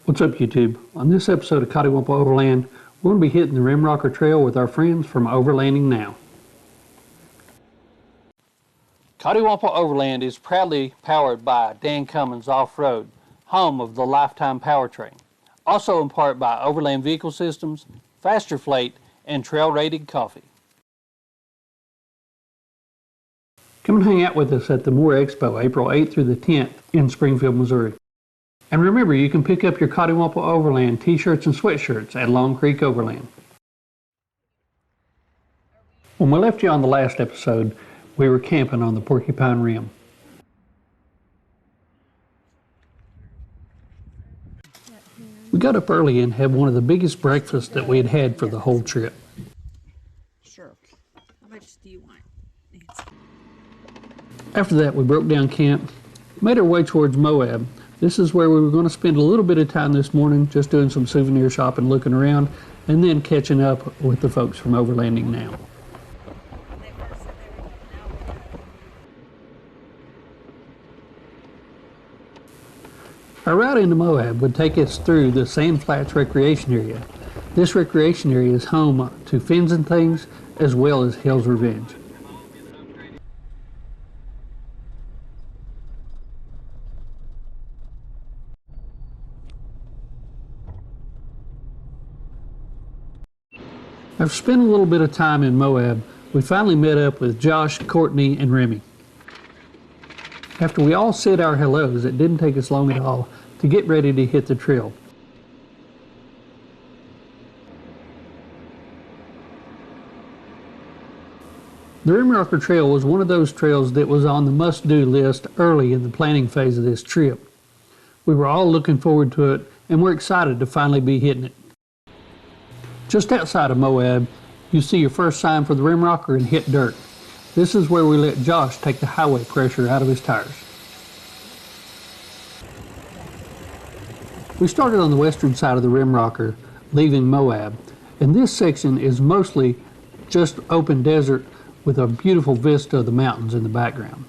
What's up, YouTube? On this episode of Coddiwomple Overland, we're going to be hitting the Rimrocker Trail with our friends from Overlanding Now. Coddiwomple Overland is proudly powered by Cummins Off-road, home of the Lifetime powertrain. Also in part by Overland Vehicle Systems, Faster Flate, and Trail-Rated Coffee. Come and hang out with us at the Moore Expo, April 8th through the 10th in Springfield, Missouri. And remember, you can pick up your Coddiwomple Overland t-shirts and sweatshirts at Long Creek Overland. When we left you on the last episode, we were camping on the Porcupine Rim. We got up early and had one of the biggest breakfasts that we had had for the whole trip. Sure. How much do you want? After that, we broke down camp, made our way towards Moab. This is where we were going to spend a little bit of time this morning, just doing some souvenir shopping, looking around, and then catching up with the folks from Overlanding Now. Our route into Moab would take us through the Sand Flats Recreation Area. This recreation area is home to Fins and Things, as well as Hell's Revenge. After spending a little bit of time in Moab, we finally met up with Josh, Courtney, and Remy. After we all said our hellos, it didn't take us long at all to get ready to hit the trail. The Rimrocker Trail was one of those trails that was on the must-do list early in the planning phase of this trip. We were all looking forward to it, and we're excited to finally be hitting it. Just outside of Moab, you see your first sign for the Rimrocker and Hit Dirt. This is where we let Josh take the highway pressure out of his tires. We started on the western side of the Rimrocker, leaving Moab, and this section is mostly just open desert with a beautiful vista of the mountains in the background.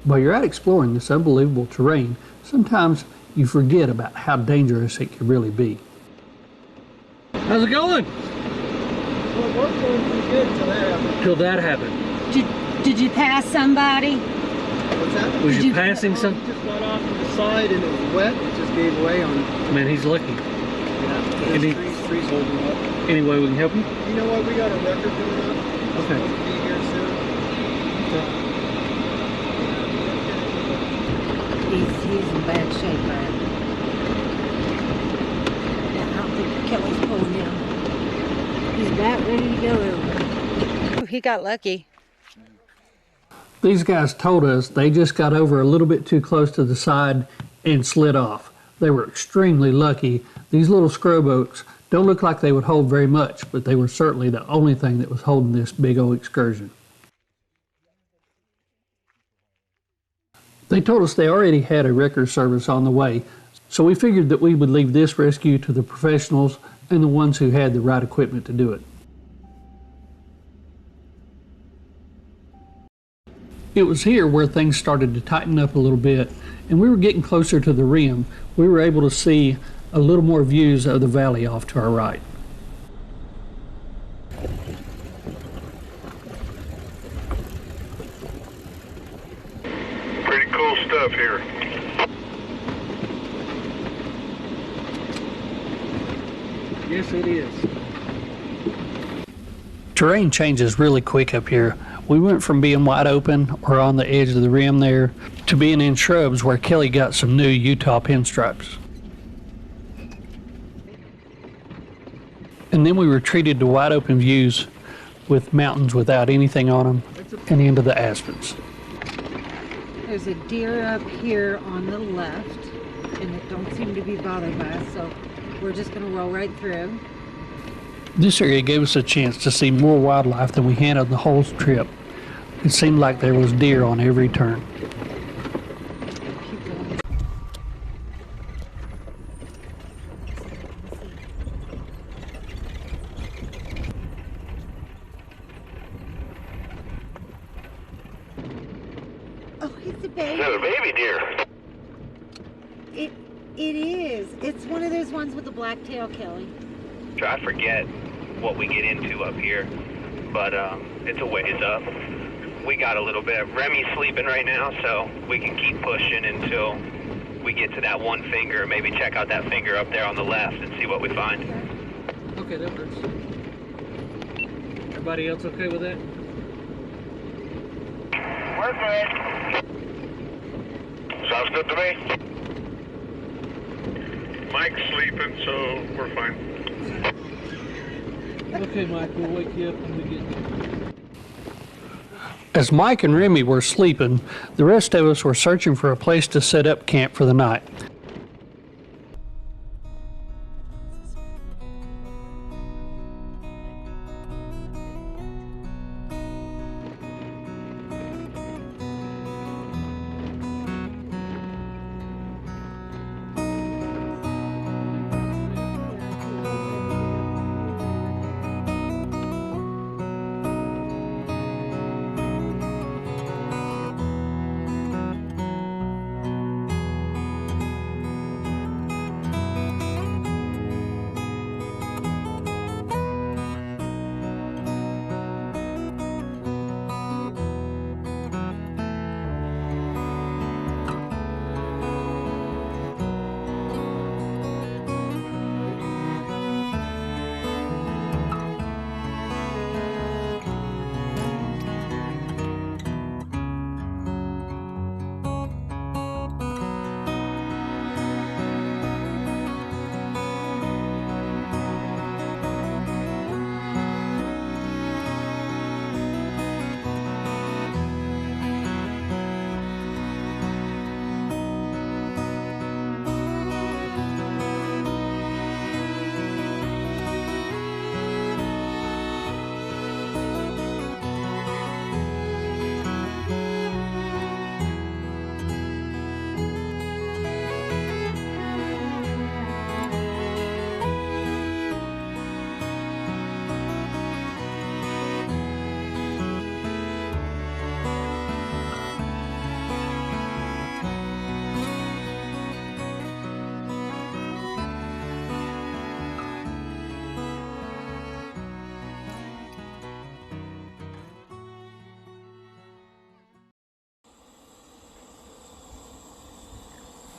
While you're out exploring this unbelievable terrain, sometimes you forget about how dangerous it can really be. How's it going? Well, it was going pretty good till that happened. Till that happened. Did you pass somebody? What's that? Was you passing some? It just got off to the side and it was wet. It just gave way on. Man, he's lucky. Yeah. There's trees holding up. Any way we can help you? You know what? We got a record coming up. It's Okay. supposed to be here soon. He's in bad shape, man. Yeah, I don't think Kelly's pulling him. He's about ready to go over. He got lucky. These guys told us they just got over a little bit too close to the side and slid off. They were extremely lucky. These little scrub oaks don't look like they would hold very much, but they were certainly the only thing that was holding this big old excursion. They told us they already had a wrecker service on the way, so we figured that we would leave this rescue to the professionals and the ones who had the right equipment to do it. It was here where things started to tighten up a little bit, and we were getting closer to the rim. We were able to see a little more views of the valley off to our right. Pretty cool stuff here. Yes, it is. Terrain changes really quick up here. We went from being wide open or on the edge of the rim there to being in shrubs where Kelly got some new Utah pinstripes. And then we retreated to wide open views with mountains without anything on them and into the aspens. There's a deer up here on the left, and it don't seem to be bothered by us, so we're just gonna roll right through. This area gave us a chance to see more wildlife than we had on the whole trip. It seemed like there was deer on every turn. Keep going. Oh, it's a baby. There's a baby deer. It is. It's one of those ones with the black tail, Kelly. I forget what we get into up here, but it's a ways up. We got a little bit. Remy's sleeping right now, so we can keep pushing until we get to that one finger. Maybe check out that finger up there on the left and see what we find. Okay, that works. Everybody else okay with that? We're good. Sounds good to me. Mike's sleeping, so we're fine. Okay, Mike, we'll wake you up when we get there. As Mike and Remy were sleeping, the rest of us were searching for a place to set up camp for the night.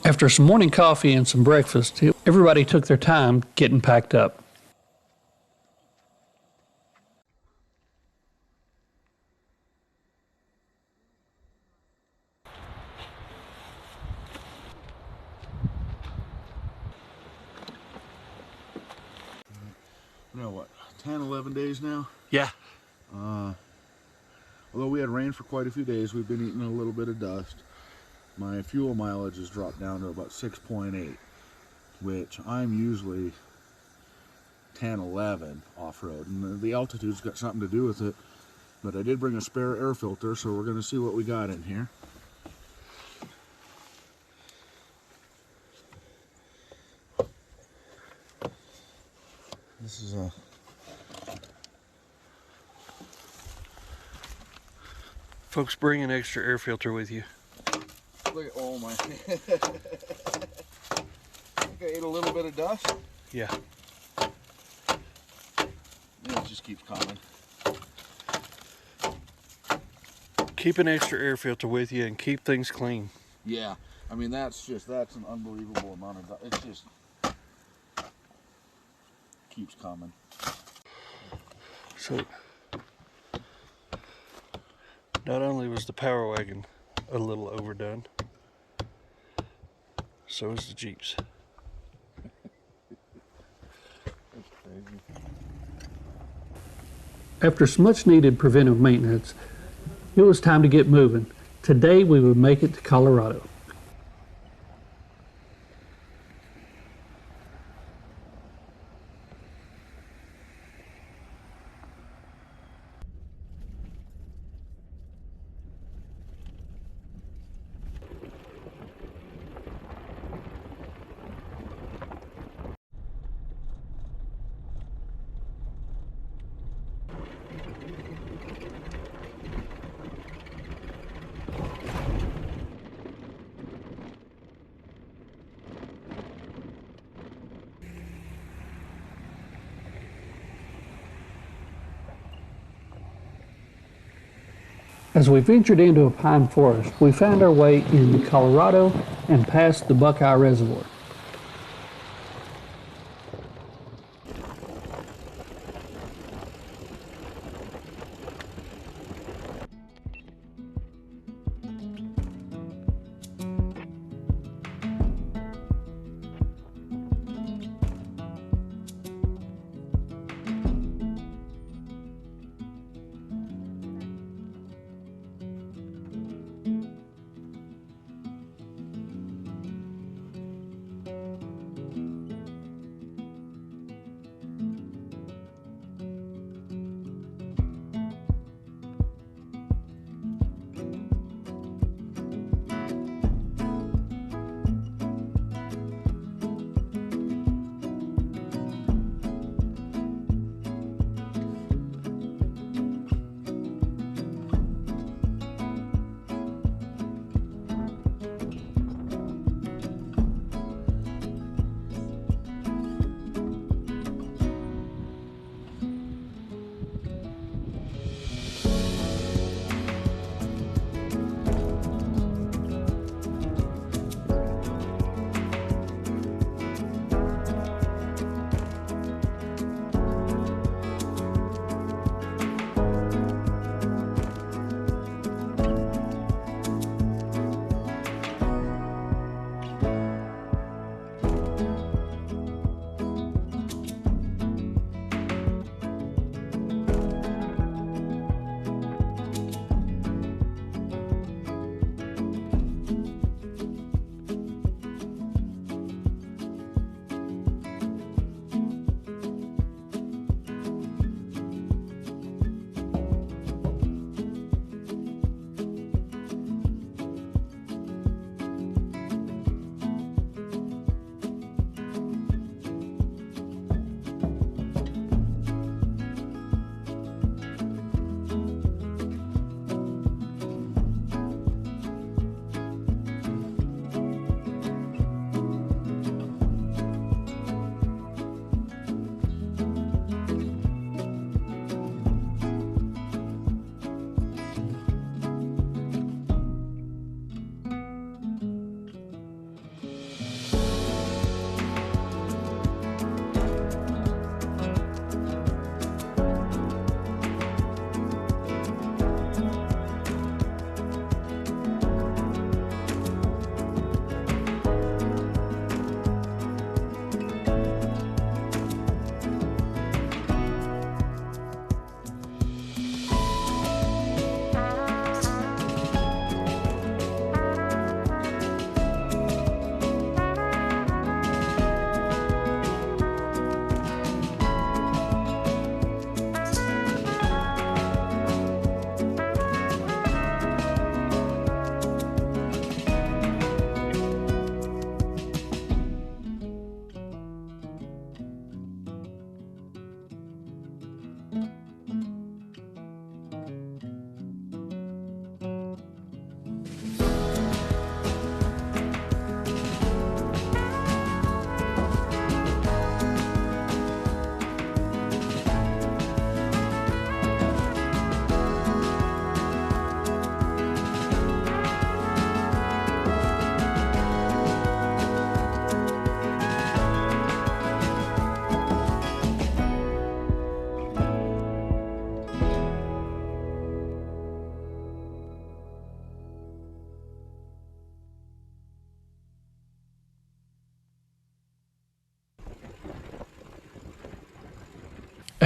After some morning coffee and some breakfast, everybody took their time getting packed up. Now what, 10, 11 days now? Yeah. Although we had rain for quite a few days, we've been eating a little bit of dust. My fuel mileage has dropped down to about 6.8, which I'm usually 10, 11 off-road, and the altitude's got something to do with it. But I did bring a spare air filter, so we're going to see what we got in here. This is a Folks, bring an extra air filter with you. look at oh my. I think I ate a little bit of dust. Yeah. Yeah, it just keeps coming. Keep an extra air filter with you and keep things clean. Yeah, I mean that's an unbelievable amount of dust. It's just keeps coming. So, not only was the Power Wagon a little overdone, so is the Jeeps. That's crazy. After some much needed preventive maintenance, it was time to get moving. Today we would make it to Colorado. As we ventured into a pine forest, we found our way into Colorado and past the Buckeye Reservoir.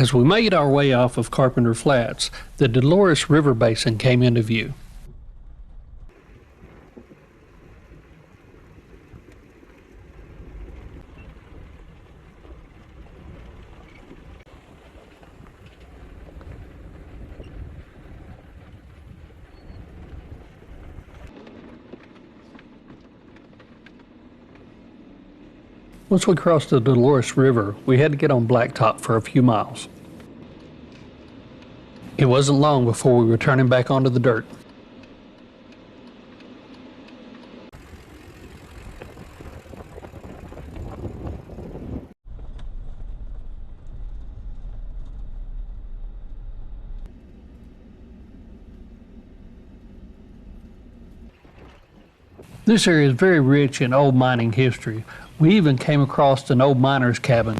As we made our way off of Carpenter Flats, the Dolores River Basin came into view. Once we crossed the Dolores River, we had to get on blacktop for a few miles. It wasn't long before we were turning back onto the dirt. This area is very rich in old mining history. We even came across an old miner's cabin.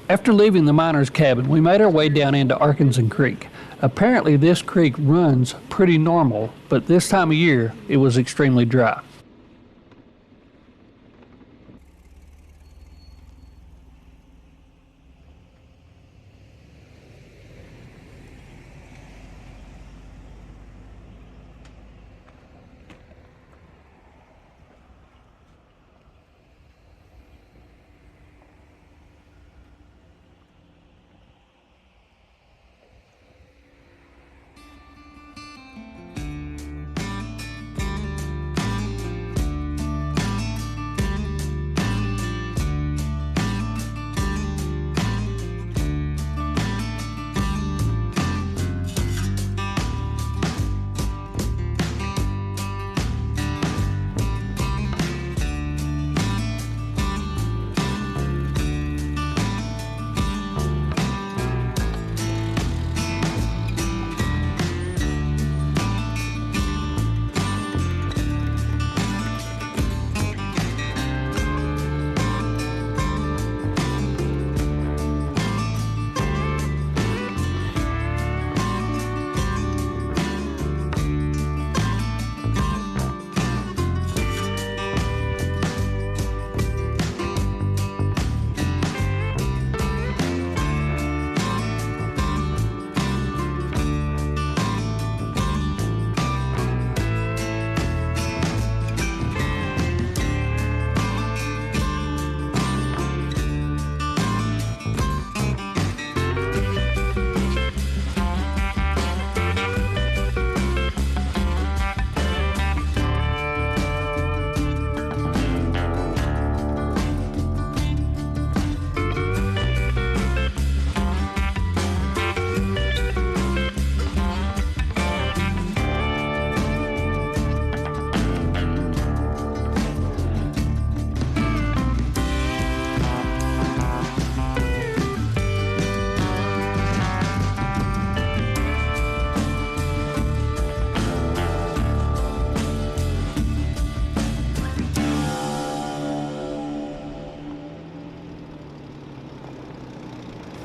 After leaving the miner's cabin, we made our way down into Arkansas Creek. Apparently this creek runs pretty normal, but this time of year it was extremely dry.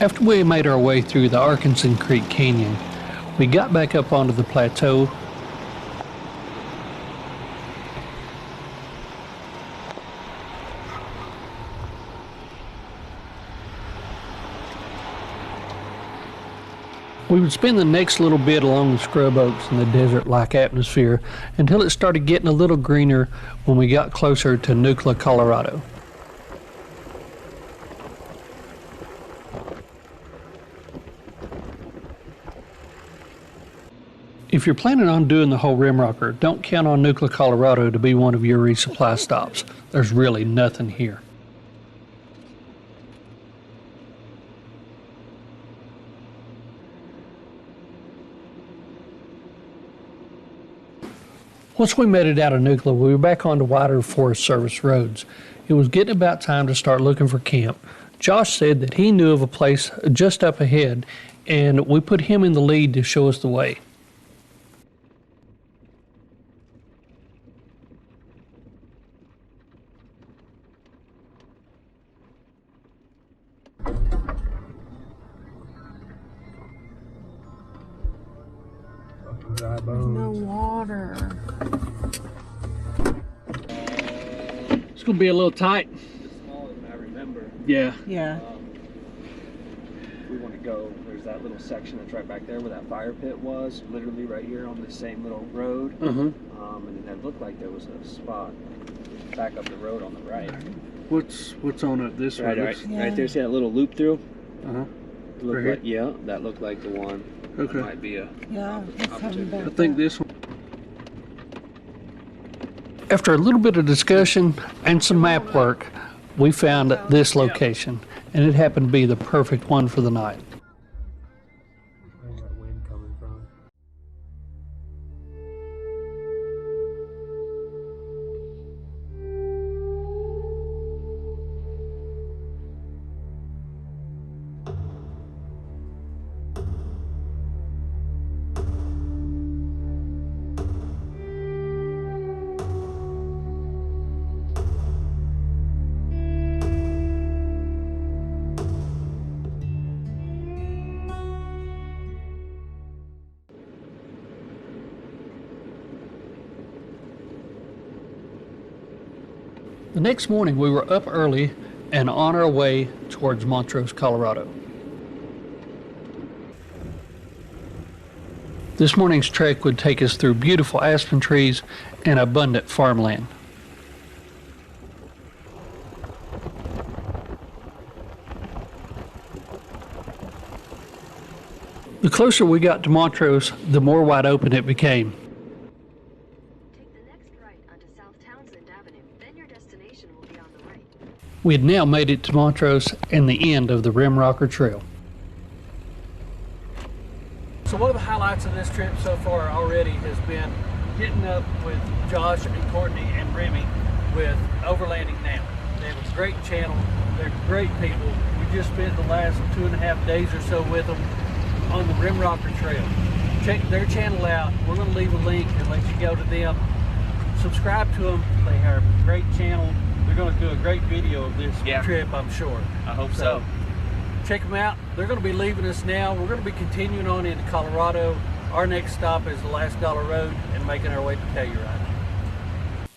After we made our way through the Arkansas Creek Canyon, we got back up onto the plateau. We would spend the next little bit along the scrub oaks and the desert-like atmosphere until it started getting a little greener when we got closer to Nucla, Colorado. If you're planning on doing the whole rim rocker, don't count on Nucla, Colorado to be one of your resupply stops. There's really nothing here. Once we made it out of Nucla, we were back onto wider Forest Service roads. It was getting about time to start looking for camp. Josh said that he knew of a place just up ahead, and we put him in the lead to show us the way. Dry There's no bones. water. It's going to be a little tight. It's smaller than I remember. Yeah. Yeah. We want to go, there's that little section that's right back there where that fire pit was, literally right here on this same little road. Uh-huh. And then it looked like there was a spot back up the road on the right. What's on it this Right, way? right, Yeah. right there, see that little loop through? Uh-huh. It looked Right here? like, yeah, that looked like the one. Okay. That might be a Yeah. It's coming back I think up. this one. After a little bit of discussion and some map work, we found this location, and it happened to be the perfect one for the night. Where's that wind coming from? The next morning, we were up early and on our way towards Montrose, Colorado. This morning's trek would take us through beautiful aspen trees and abundant farmland. The closer we got to Montrose, the more wide open it became. Take the next right onto South Townsend Avenue, then your destination will be on the right. We had now made it to Montrose and the end of the Rim Rocker Trail. So one of the highlights of this trip so far already has been getting up with Josh and Courtney and Remy with Overlanding Now. They have a great channel. They're great people. We just spent the last 2.5 days or so with them on the Rim Rocker Trail. Check their channel out. We're going to leave a link and let you go to them. Subscribe to them. They have a great channel. They're going to do a great video of this trip, I'm sure. I hope so. Check them out. They're going to be leaving us now. We're going to be continuing on into Colorado. Our next stop is the Last Dollar Road and making our way to Telluride.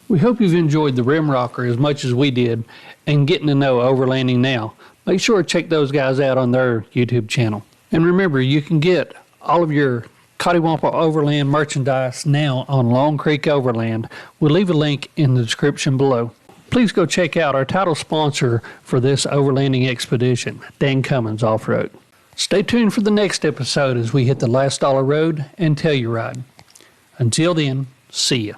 We hope you've enjoyed the Rim Rocker as much as we did and getting to know Overlanding Now. Make sure to check those guys out on their YouTube channel. And remember, you can get all of your Coddiwomple Overland merchandise now on Long Creek Overland. We'll leave a link in the description below. Please go check out our title sponsor for this overlanding expedition, Cummins Off-road. Stay tuned for the next episode as we hit the Last Dollar Road and Telluride. Until then, see ya.